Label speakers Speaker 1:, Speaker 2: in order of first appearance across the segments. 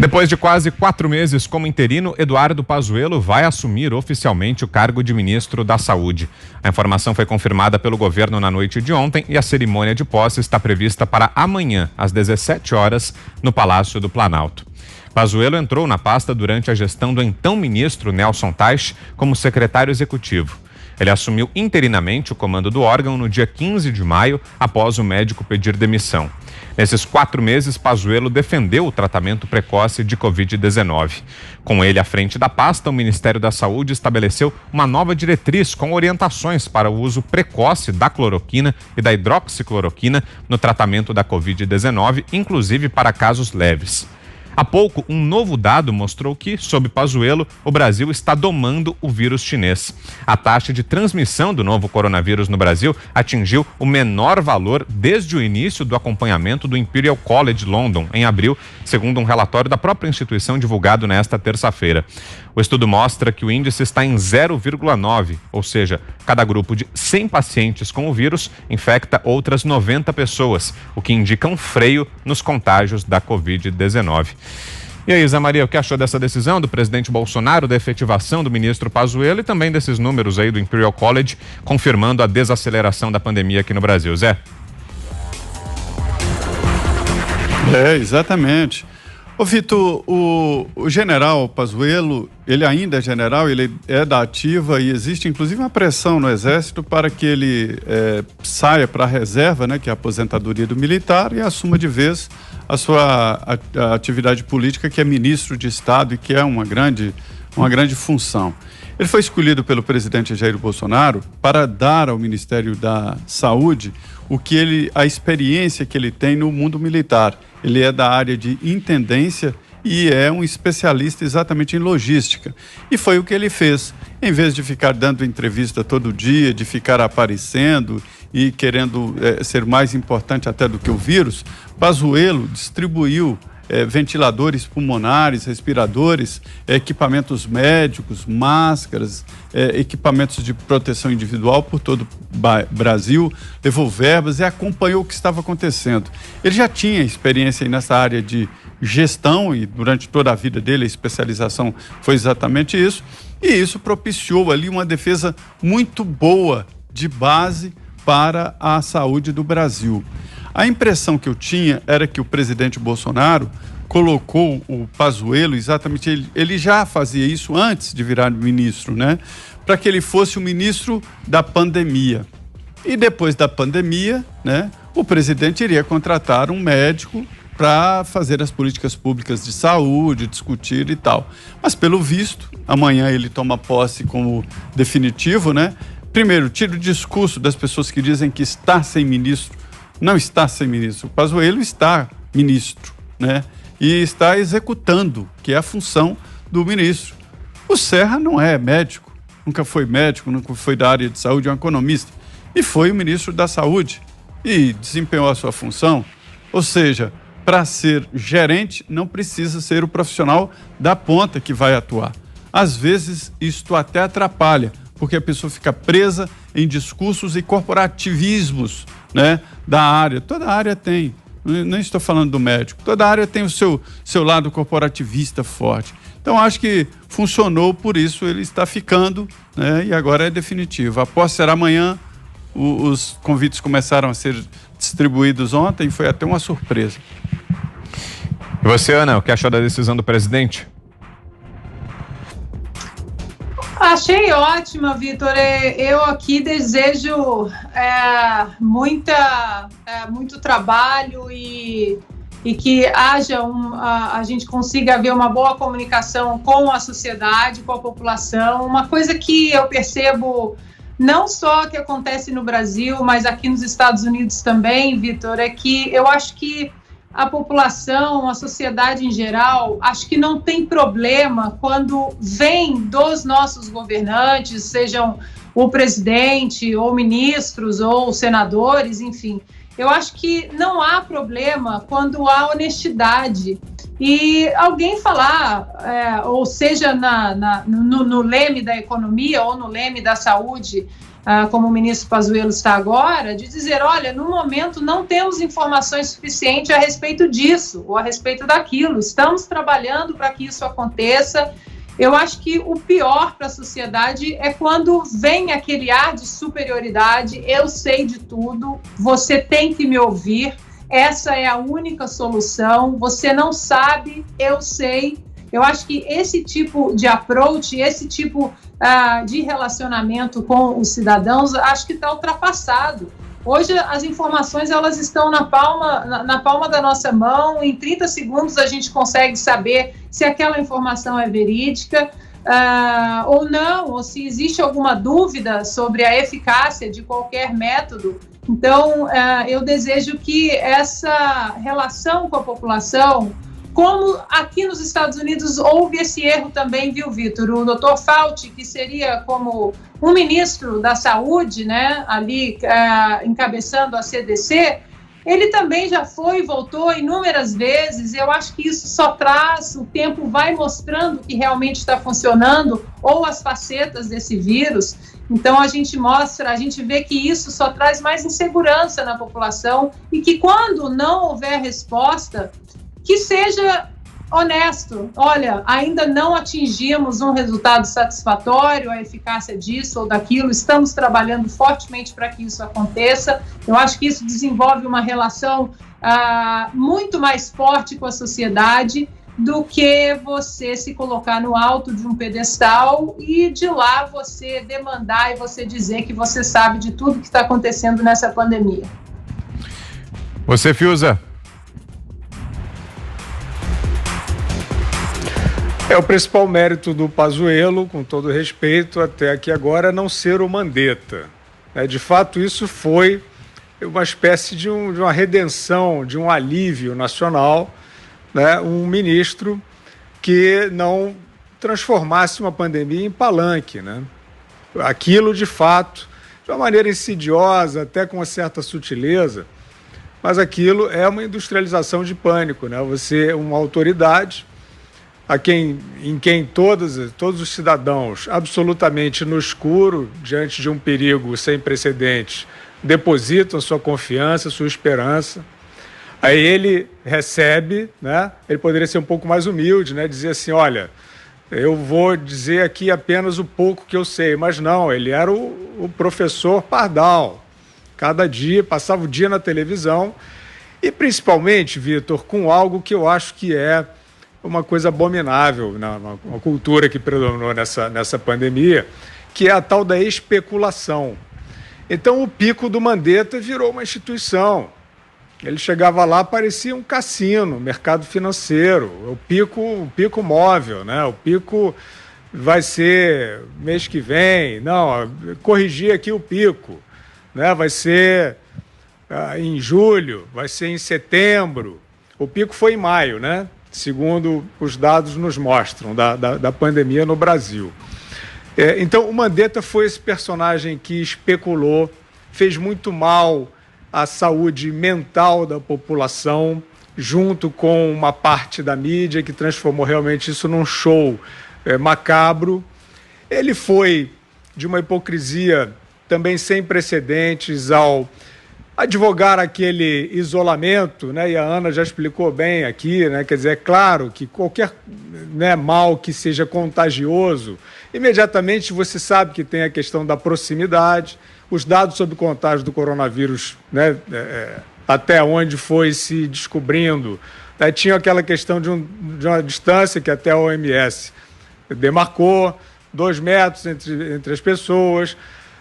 Speaker 1: Depois de quase 4 meses como interino, Eduardo Pazuello vai assumir oficialmente o cargo de ministro da Saúde. A informação foi confirmada pelo governo na noite de ontem e a cerimônia de posse está prevista para amanhã, às 17 horas, no Palácio do Planalto. Pazuello entrou na pasta durante a gestão do então ministro Nelson Teich como secretário executivo. Ele assumiu interinamente o comando do órgão no dia 15 de maio, após o médico pedir demissão. Nesses 4 meses, Pazuello defendeu o tratamento precoce de Covid-19. Com ele à frente da pasta, o Ministério da Saúde estabeleceu uma nova diretriz com orientações para o uso precoce da cloroquina e da hidroxicloroquina no tratamento da Covid-19, inclusive para casos leves. Há pouco, um novo dado mostrou que, sob Pazuello, o Brasil está domando o vírus chinês. A taxa de transmissão do novo coronavírus no Brasil atingiu o menor valor desde o início do acompanhamento do Imperial College London, em abril, segundo um relatório da própria instituição divulgado nesta terça-feira. O estudo mostra que o índice está em 0,9, ou seja, cada grupo de 100 pacientes com o vírus infecta outras 90 pessoas, o que indica um freio nos contágios da Covid-19. E aí, Zé Maria, o que achou dessa decisão do presidente Bolsonaro, da efetivação do ministro Pazuello e também desses números aí do Imperial College, confirmando a desaceleração da pandemia aqui no Brasil, Zé?
Speaker 2: Exatamente. Ô Vitor, o general Pazuello, ele ainda é general, ele é da ativa e existe inclusive uma pressão no Exército para que ele saia para a reserva, né, que é a aposentadoria do militar, e assuma de vez a sua atividade política, que é ministro de Estado e que é uma grande função. Ele foi escolhido pelo presidente Jair Bolsonaro para dar ao Ministério da Saúde a experiência que ele tem no mundo militar. Ele é da área de intendência e é um especialista exatamente em logística. E foi o que ele fez. Em vez de ficar dando entrevista todo dia, de ficar aparecendo e querendo ser mais importante até do que o vírus, Pazuello distribuiu ventiladores pulmonares, respiradores, equipamentos médicos, máscaras, equipamentos de proteção individual por todo o Brasil, levou verbas e acompanhou o que estava acontecendo. Ele já tinha experiência nessa área de gestão e durante toda a vida dele a especialização foi exatamente isso, e isso propiciou ali uma defesa muito boa de base para a saúde do Brasil. A impressão que eu tinha era que o presidente Bolsonaro colocou o Pazuello, exatamente, ele já fazia isso antes de virar ministro, né? Para que ele fosse o ministro da pandemia. E depois da pandemia, né, o presidente iria contratar um médico para fazer as políticas públicas de saúde, discutir e tal. Mas pelo visto, amanhã ele toma posse como definitivo, né? Primeiro, tira o discurso das pessoas que dizem que está sem ministro. Não está sem ministro. O Pazuello está ministro, né? E está executando, que é a função do ministro. O Serra não é médico, nunca foi médico, nunca foi da área de saúde, é um economista. E foi o ministro da Saúde e desempenhou a sua função. Ou seja, para ser gerente, não precisa ser o profissional da ponta que vai atuar. Às vezes, isto até atrapalha, porque a pessoa fica presa em discursos e corporativismos, né, da área. Toda área tem, não estou falando do médico, toda área tem o seu lado corporativista forte. Então, acho que funcionou, por isso ele está ficando, né, e agora é definitivo. A posse será amanhã, os convites começaram a ser distribuídos ontem, foi até uma surpresa.
Speaker 1: E você, Ana, o que achou da decisão do presidente?
Speaker 3: Achei ótima, Vitor. Eu aqui desejo muito trabalho e que haja a gente consiga haver uma boa comunicação com a sociedade, com a população. Uma coisa que eu percebo, não só que acontece no Brasil, mas aqui nos Estados Unidos também, Vitor, é que eu acho que a população, a sociedade em geral, acho que não tem problema quando vem dos nossos governantes, sejam o presidente, ou ministros, ou senadores, enfim. Eu acho que não há problema quando há honestidade. E alguém falar, ou seja no leme da economia ou no leme da saúde, como o ministro Pazuello está agora, de dizer, olha, no momento não temos informações suficientes a respeito disso ou a respeito daquilo, estamos trabalhando para que isso aconteça. Eu acho que o pior para a sociedade é quando vem aquele ar de superioridade, eu sei de tudo, você tem que me ouvir, essa é a única solução, você não sabe, eu sei. Eu acho que esse tipo de approach, esse tipo de relacionamento com os cidadãos, acho que está ultrapassado. Hoje as informações elas estão na palma da nossa mão, em 30 segundos a gente consegue saber se aquela informação é verídica ou não, ou se existe alguma dúvida sobre a eficácia de qualquer método. Então, eu desejo que essa relação com a população, como aqui nos Estados Unidos houve esse erro também, viu, Vitor? O Dr. Fauci, que seria como um ministro da saúde, né, ali encabeçando a CDC, ele também já foi e voltou inúmeras vezes. Eu acho que isso só traz, o tempo vai mostrando que realmente está funcionando, ou as facetas desse vírus. Então a gente vê que isso só traz mais insegurança na população e que quando não houver resposta, que seja honesto. Olha, ainda não atingimos um resultado satisfatório, a eficácia disso ou daquilo, estamos trabalhando fortemente para que isso aconteça. Eu acho que isso desenvolve uma relação muito mais forte com a sociedade do que você se colocar no alto de um pedestal e de lá você demandar e você dizer que você sabe de tudo que está acontecendo nessa pandemia.
Speaker 1: Você, Fiuza?
Speaker 4: O principal mérito do Pazuello, com todo respeito, até aqui agora, é não ser o Mandetta. De fato, isso foi uma espécie de uma redenção, de um alívio nacional, né? Um ministro que não transformasse uma pandemia em palanque, né? Aquilo, de fato, de uma maneira insidiosa, até com uma certa sutileza, mas aquilo é uma industrialização de pânico, né? Você é uma autoridade em quem todos os cidadãos, absolutamente no escuro, diante de um perigo sem precedentes, depositam sua confiança, sua esperança. Aí ele recebe, né? Ele poderia ser um pouco mais humilde, né? Dizer assim, olha, eu vou dizer aqui apenas o pouco que eu sei, mas não, ele era o professor Pardal. Cada dia, passava o dia na televisão e principalmente, Vitor, com algo que eu acho que é uma coisa abominável, uma cultura que predominou nessa pandemia, que é a tal da especulação. Então o pico do Mandetta virou uma instituição. Ele chegava lá, parecia um cassino, mercado financeiro, o pico móvel, né? O pico vai ser mês que vem, não, corrigir aqui o pico, né? Vai ser em julho, vai ser em setembro, o pico foi em maio, né? Segundo os dados nos mostram, da pandemia no Brasil. Então, o Mandetta foi esse personagem que especulou, fez muito mal à saúde mental da população, junto com uma parte da mídia que transformou realmente isso num show macabro. Ele foi de uma hipocrisia também sem precedentes ao advogar aquele isolamento, né? E a Ana já explicou bem aqui, né? Quer dizer, é claro que qualquer, né, mal que seja contagioso, imediatamente você sabe que tem a questão da proximidade, os dados sobre contágio do coronavírus, né? Até onde foi se descobrindo, né? Tinha aquela questão de uma distância que até a OMS demarcou, 2 metros entre as pessoas,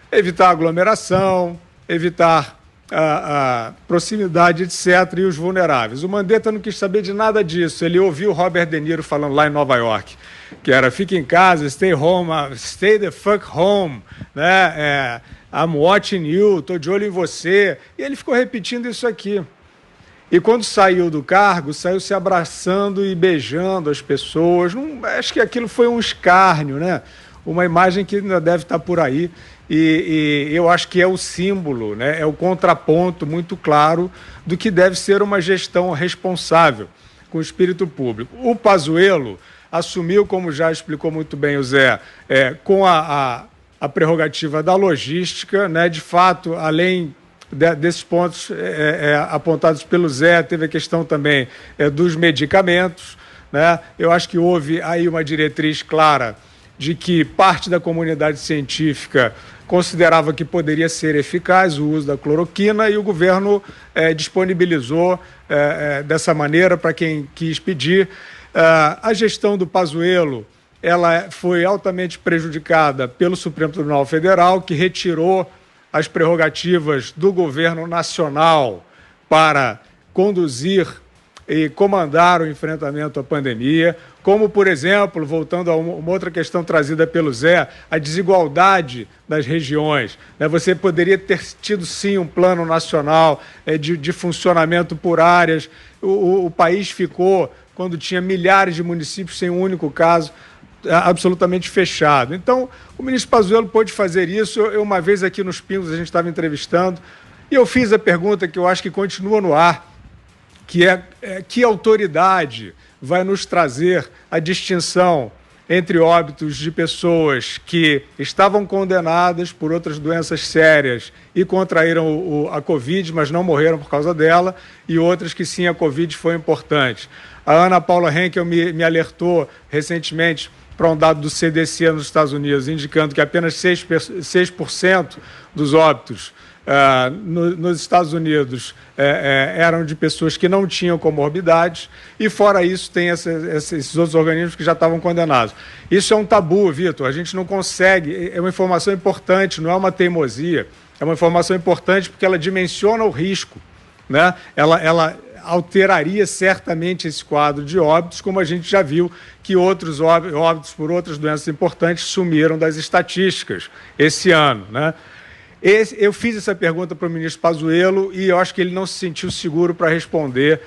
Speaker 4: evitar aglomeração, evitar a proximidade, etc., e os vulneráveis. O Mandetta não quis saber de nada disso. Ele ouviu o Robert De Niro falando lá em Nova York, que era, fique em casa, stay home, stay the fuck home, né? I'm watching you, estou de olho em você. E ele ficou repetindo isso aqui. E quando saiu do cargo, saiu se abraçando e beijando as pessoas. Acho que aquilo foi um escárnio, né? Uma imagem que ainda deve estar por aí. E eu acho que é o símbolo, né? É o contraponto muito claro do que deve ser uma gestão responsável com o espírito público. O Pazuello assumiu, como já explicou muito bem o Zé, com a a prerrogativa da logística, né? De fato, além desses pontos apontados pelo Zé, teve a questão também dos medicamentos, né? Eu acho que houve aí uma diretriz clara de que parte da comunidade científica considerava que poderia ser eficaz o uso da cloroquina e o governo disponibilizou dessa maneira para quem quis pedir. A gestão do Pazuello, ela foi altamente prejudicada pelo Supremo Tribunal Federal, que retirou as prerrogativas do governo nacional para conduzir e comandar o enfrentamento à pandemia, como, por exemplo, voltando a uma outra questão trazida pelo Zé, a desigualdade das regiões. Você poderia ter tido, sim, um plano nacional de funcionamento por áreas. O país ficou, quando tinha milhares de municípios, sem um único caso, absolutamente fechado. Então, o ministro Pazuello pôde fazer isso. Eu, uma vez aqui nos Pingos, a gente estava entrevistando, e eu fiz a pergunta que eu acho que continua no ar, que que autoridade vai nos trazer a distinção entre óbitos de pessoas que estavam condenadas por outras doenças sérias e contraíram a Covid, mas não morreram por causa dela, e outras que sim, a Covid foi importante. A Ana Paula Henkel me alertou recentemente para um dado do CDC nos Estados Unidos, indicando que apenas 6% dos óbitos nos Estados Unidos eram de pessoas que não tinham comorbidades, e fora isso tem esses outros organismos que já estavam condenados. Isso é um tabu, Vitor, a gente não consegue, é uma informação importante, não é uma teimosia, é uma informação importante porque ela dimensiona o risco, né? Ela alteraria certamente esse quadro de óbitos, como a gente já viu que outros óbitos por outras doenças importantes sumiram das estatísticas esse ano, né? Eu fiz essa pergunta para o ministro Pazuello e eu acho que ele não se sentiu seguro para responder.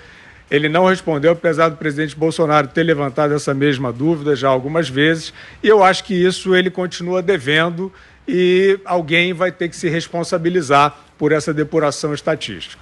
Speaker 4: Ele não respondeu, apesar do presidente Bolsonaro ter levantado essa mesma dúvida já algumas vezes, e eu acho que isso ele continua devendo e alguém vai ter que se responsabilizar por essa depuração estatística.